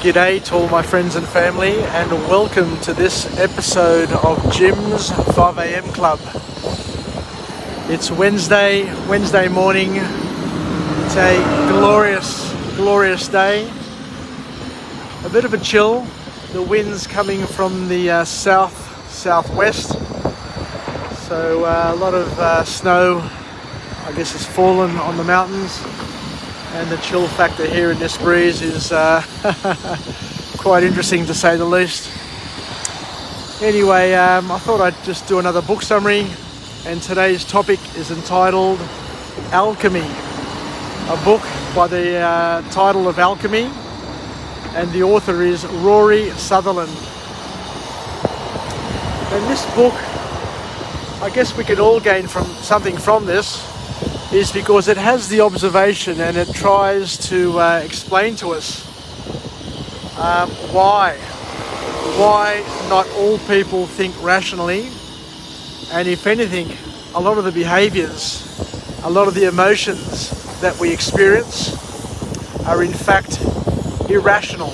G'day to all my friends and family, and welcome to this episode of Jim's 5am Club. It's Wednesday morning. It's a glorious day. A bit of a chill. The wind's coming from the southwest, so a lot of snow, I guess, has fallen on the mountains. And the chill factor here in this breeze is quite interesting, to say the least. Anyway, I thought I'd just do another book summary, and today's topic is entitled Alchemy, a book by the title of Alchemy, and the author is Roy Sutherland. And this book, I guess we could all gain something from this, is because it has the observation and it tries to explain to us why not all people think rationally, and if anything, a lot of the behaviors, a lot of the emotions that we experience are in fact irrational.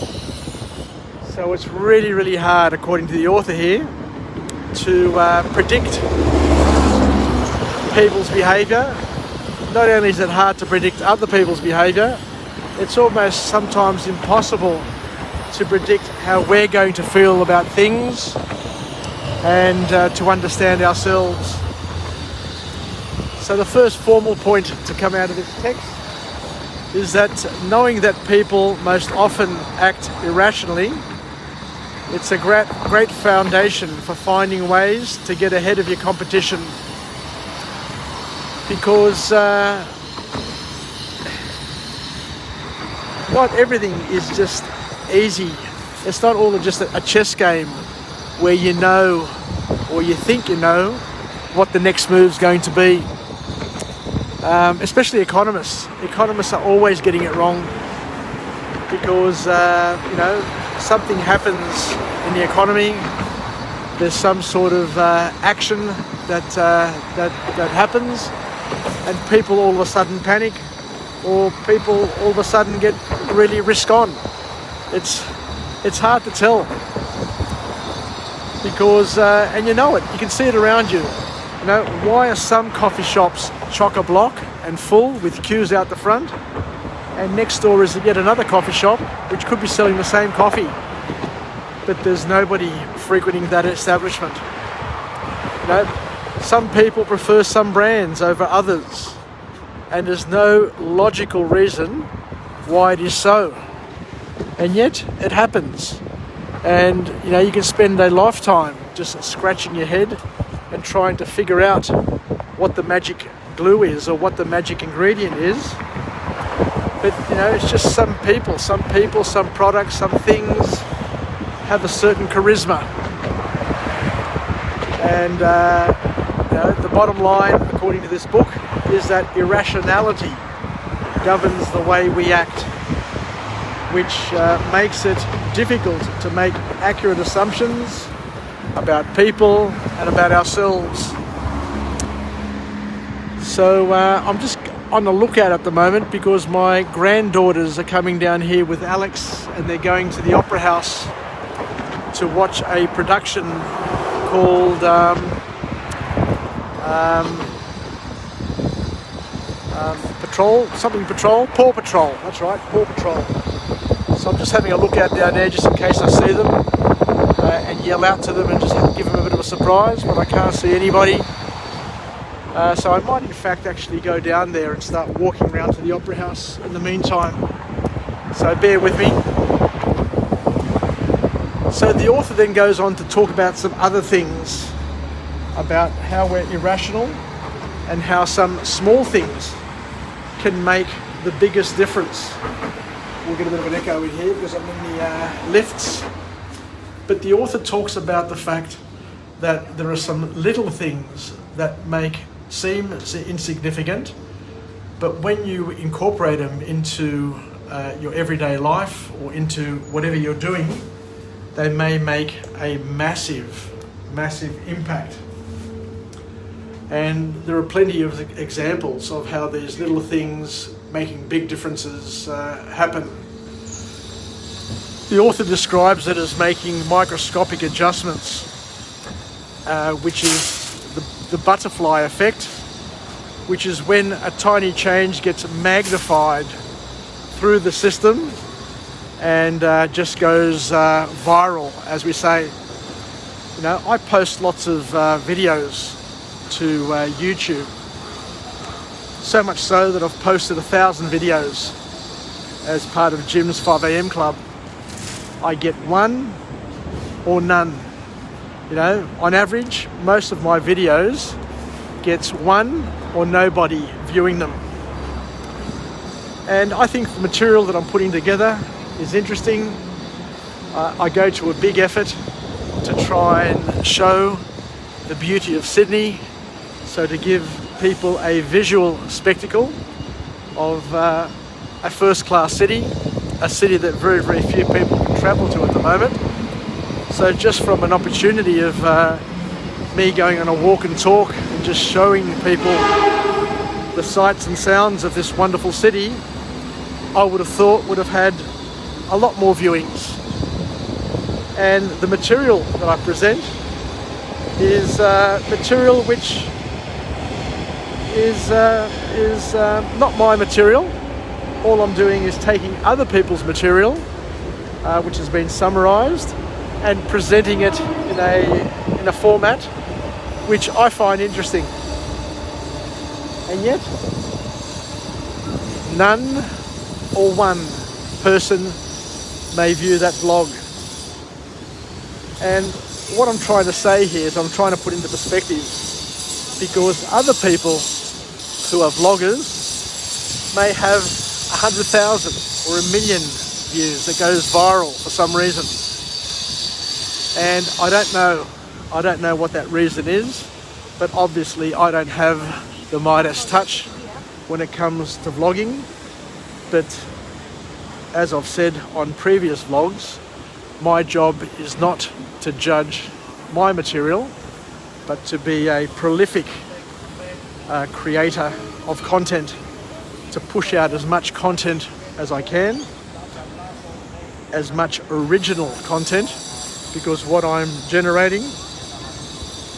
So it's really hard, according to the author here, to predict people's behavior. Not only is it hard to predict other people's behaviour, it's almost sometimes impossible to predict how we're going to feel about things and to understand ourselves. So the first formal point to come out of this text is that knowing that people most often act irrationally, it's a great foundation for finding ways to get ahead of your competition. Because not everything is just easy. It's not all just a chess game where you know, or you think you know, what the next move's going to be. Especially economists. Economists are always getting it wrong because something happens in the economy. There's some sort of action that happens, and people all of a sudden panic, or people all of a sudden get really risk on. It's hard to tell because and you know it. You can see it around you. You know, why are some coffee shops chock-a-block and full with queues out the front, and next door is yet another coffee shop which could be selling the same coffee, but there's nobody frequenting that establishment? You know, some people prefer some brands over others, and there's no logical reason why it is so. And yet it happens. And you can spend a lifetime just scratching your head and trying to figure out what the magic glue is or what the magic ingredient is. But it's just some people, some products, some things have a certain charisma. And the bottom line, according to this book, is that irrationality governs the way we act, which makes it difficult to make accurate assumptions about people and about ourselves. So I'm just on the lookout at the moment because my granddaughters are coming down here with Alex, and they're going to the Opera House to watch a production called Paw Patrol, that's right, Paw Patrol. So I'm just having a look out down there just in case I see them and yell out to them and just give them a bit of a surprise, but I can't see anybody. So I might in fact actually go down there and start walking around to the Opera House in the meantime. So bear with me. So the author then goes on to talk about some other things, about how we're irrational and how some small things can make the biggest difference. We'll get a bit of an echo in here because I'm in the lifts. But the author talks about the fact that there are some little things that seem insignificant, but when you incorporate them into your everyday life or into whatever you're doing, they may make a massive impact. And there are plenty of examples of how these little things making big differences happen. The author describes it as making microscopic adjustments, which is the butterfly effect, which is when a tiny change gets magnified through the system and just goes viral, as we say. You know, I post lots of videos to YouTube, so much so that I've posted 1,000 videos as part of Jim's 5am Club. I get one or none. You know, on average, most of my videos gets one or nobody viewing them. And I think the material that I'm putting together is interesting. I go to a big effort to try and show the beauty of Sydney, so to give people a visual spectacle of a first-class city, a city that very, very few people can travel to at the moment. So just from an opportunity of me going on a walk and talk and just showing people the sights and sounds of this wonderful city, I would have thought would have had a lot more viewings. And the material that I present is material which is not my material. All I'm doing is taking other people's material, which has been summarized, and presenting it in a format which I find interesting. And yet, none or one person may view that vlog. And what I'm trying to say here is I'm trying to put into perspective, because other people who are vloggers may have 100,000 or 1 million views that goes viral for some reason. And I don't know what that reason is, but obviously I don't have the Midas touch when it comes to vlogging. But as I've said on previous vlogs, my job is not to judge my material, but to be a prolific creator of content, to push out as much content as I can, as much original content, because what I'm generating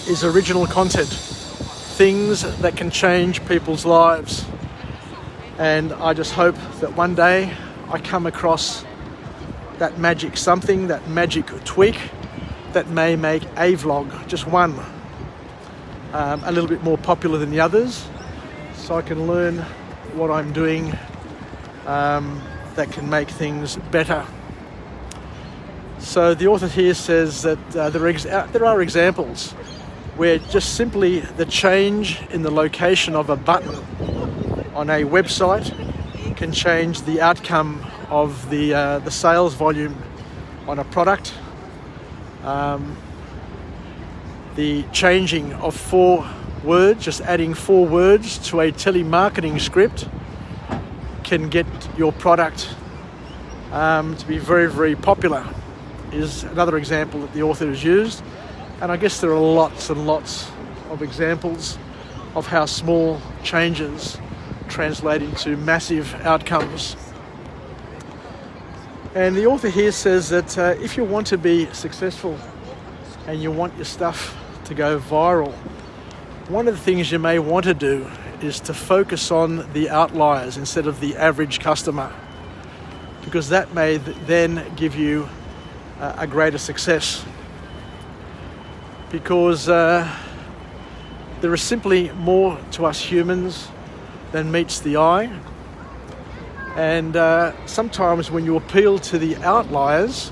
is original content, things that can change people's lives. And I just hope that one day I come across that magic something, that magic tweak that may make a vlog, just one, a little bit more popular than the others, so I can learn what I'm doing that can make things better. So the author here says that there are examples where just simply the change in the location of a button on a website can change the outcome of the sales volume on a product. The changing of 4 words, just adding 4 words to a telemarketing script, can get your product to be very, very popular, is another example that the author has used. And I guess there are lots and lots of examples of how small changes translate into massive outcomes. And the author here says that if you want to be successful and you want your stuff to go viral, one of the things you may want to do is to focus on the outliers instead of the average customer, because that may then give you a greater success. Because there is simply more to us humans than meets the eye. And sometimes when you appeal to the outliers,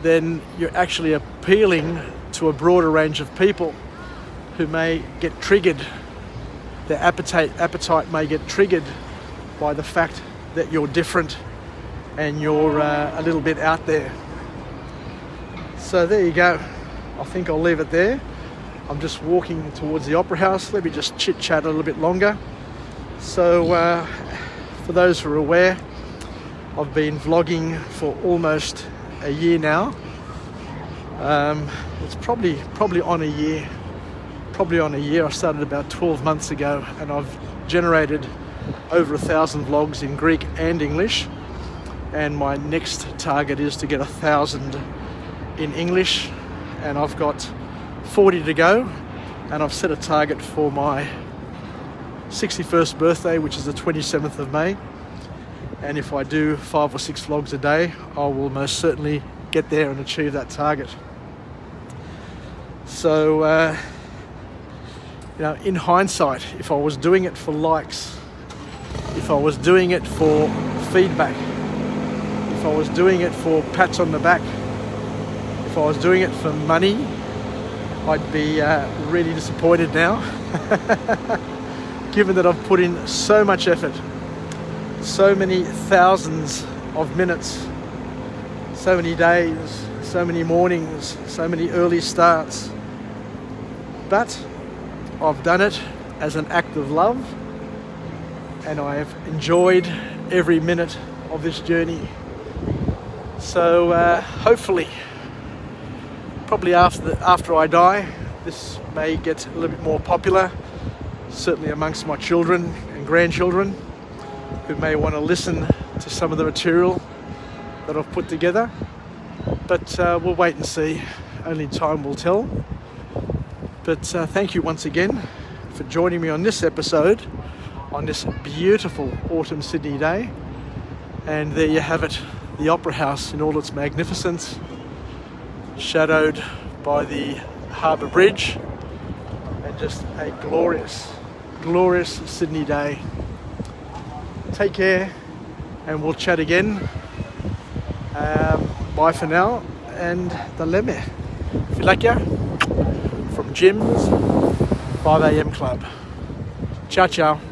then you're actually appealing to a broader range of people who may get triggered. Their appetite may get triggered by the fact that you're different and you're a little bit out there. So there you go. I think I'll leave it there. I'm just walking towards the Opera House. Let me just chit-chat a little bit longer. So for those who are aware, I've been vlogging for almost a year now. It's probably on a year. I started about 12 months ago, and I've generated over 1,000 vlogs in Greek and English. and my next target is to get 1,000 in English, and I've got 40 to go, and I've set a target for my 61st birthday, which is the 27th of May, and if I do 5 or 6 vlogs a day, I will most certainly get there and achieve that target. So in hindsight, if I was doing it for likes, if I was doing it for feedback, if I was doing it for pats on the back, if I was doing it for money, I'd be really disappointed now. Given that I've put in so much effort, so many thousands of minutes, so many days, so many mornings, so many early starts. But I've done it as an act of love, and I have enjoyed every minute of this journey. So hopefully, probably after I die, this may get a little bit more popular, certainly amongst my children and grandchildren, who may want to listen to some of the material that I've put together. But we'll wait and see. Only time will tell. But thank you once again for joining me on this episode, on this beautiful autumn Sydney day. And there you have it, the Opera House in all its magnificence, shadowed by the Harbour Bridge, and just a glorious, glorious Sydney day. Take care, and we'll chat again. Bye for now, and Daleme. Filakia from Jim's 5am Club. Ciao, ciao.